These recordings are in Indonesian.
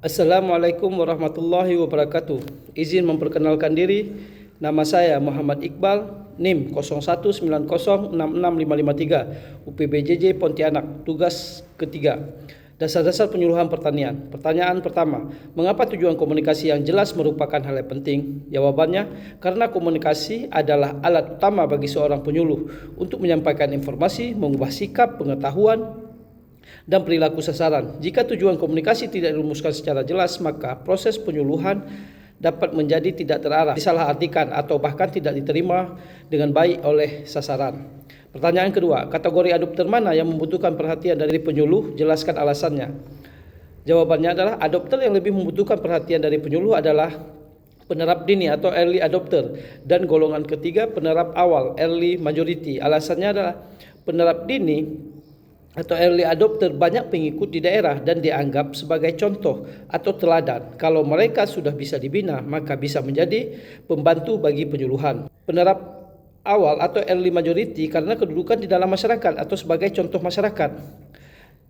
Assalamualaikum warahmatullahi wabarakatuh. Izin memperkenalkan diri. Nama saya Muhammad Iqbal, NIM 0190665553, UPBJJ Pontianak, tugas ketiga. Dasar-dasar penyuluhan pertanian. Pertanyaan pertama, mengapa tujuan komunikasi yang jelas merupakan hal yang penting? Jawabannya, karena komunikasi adalah alat utama bagi seorang penyuluh untuk menyampaikan informasi, mengubah sikap, pengetahuan, dan perilaku sasaran. Jika tujuan komunikasi tidak dirumuskan secara jelas, maka proses penyuluhan dapat menjadi tidak terarah, disalahartikan, atau bahkan tidak diterima dengan baik oleh sasaran. Pertanyaan kedua, kategori adopter mana yang membutuhkan perhatian dari penyuluh? Jelaskan alasannya. Jawabannya adalah adopter yang lebih membutuhkan perhatian dari penyuluh adalah penerap dini atau early adopter, dan golongan ketiga penerap awal, early majority. Alasannya adalah penerap dini atau early adopter banyak pengikut di daerah dan dianggap sebagai contoh atau teladan. Kalau mereka sudah bisa dibina, maka bisa menjadi pembantu bagi penyuluhan. Penerap awal atau early majority karena kedudukan di dalam masyarakat atau sebagai contoh masyarakat.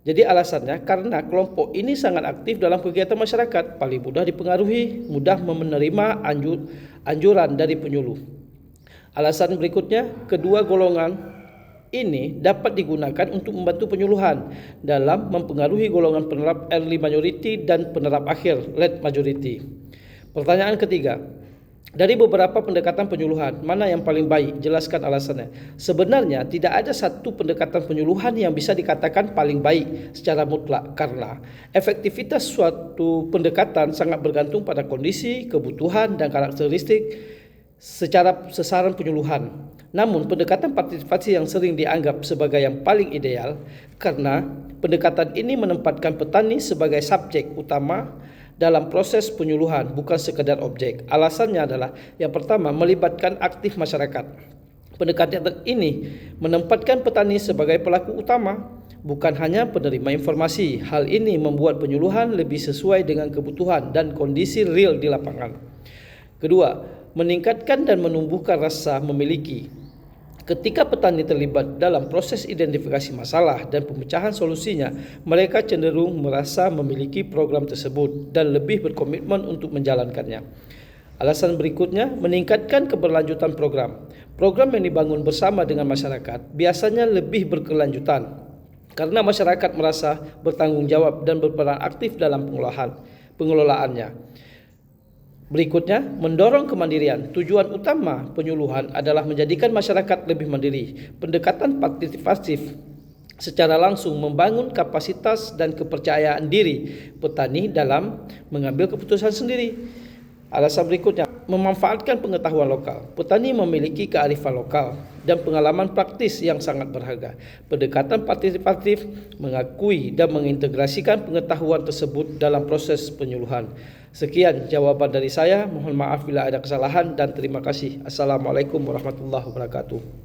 Jadi alasannya karena kelompok ini sangat aktif dalam kegiatan masyarakat, paling mudah dipengaruhi, mudah menerima anjuran dari penyuluh. Alasan berikutnya, kedua golongan ini dapat digunakan untuk membantu penyuluhan dalam mempengaruhi golongan penerap early majority dan penerap akhir late majority. Pertanyaan ketiga, dari beberapa pendekatan penyuluhan, mana yang paling baik? Jelaskan alasannya. Sebenarnya tidak ada satu pendekatan penyuluhan yang bisa dikatakan paling baik secara mutlak, karena efektivitas suatu pendekatan sangat bergantung pada kondisi, kebutuhan, dan karakteristik secara sasaran penyuluhan. Namun pendekatan partisipasi yang sering dianggap sebagai yang paling ideal karena pendekatan ini menempatkan petani sebagai subjek utama dalam proses penyuluhan, bukan sekedar objek. Alasannya adalah yang pertama, melibatkan aktif masyarakat. Pendekatan ini menempatkan petani sebagai pelaku utama, bukan hanya penerima informasi. Hal ini membuat penyuluhan lebih sesuai dengan kebutuhan dan kondisi real di lapangan. Kedua, meningkatkan dan menumbuhkan rasa memiliki. Ketika petani terlibat dalam proses identifikasi masalah dan pemecahan solusinya, mereka cenderung merasa memiliki program tersebut dan lebih berkomitmen untuk menjalankannya. Alasan berikutnya, meningkatkan keberlanjutan program. Program yang dibangun bersama dengan masyarakat biasanya lebih berkelanjutan karena masyarakat merasa bertanggung jawab dan berperan aktif dalam pengelolaannya. Berikutnya, mendorong kemandirian. Tujuan utama penyuluhan adalah menjadikan masyarakat lebih mandiri. Pendekatan partisipatif secara langsung membangun kapasitas dan kepercayaan diri petani dalam mengambil keputusan sendiri. Alasan berikutnya, memanfaatkan pengetahuan lokal. Petani memiliki kearifan lokal dan pengalaman praktis yang sangat berharga. Pendekatan partisipatif mengakui dan mengintegrasikan pengetahuan tersebut dalam proses penyuluhan. Sekian jawaban dari saya. Mohon maaf bila ada kesalahan dan terima kasih. Assalamualaikum warahmatullahi wabarakatuh.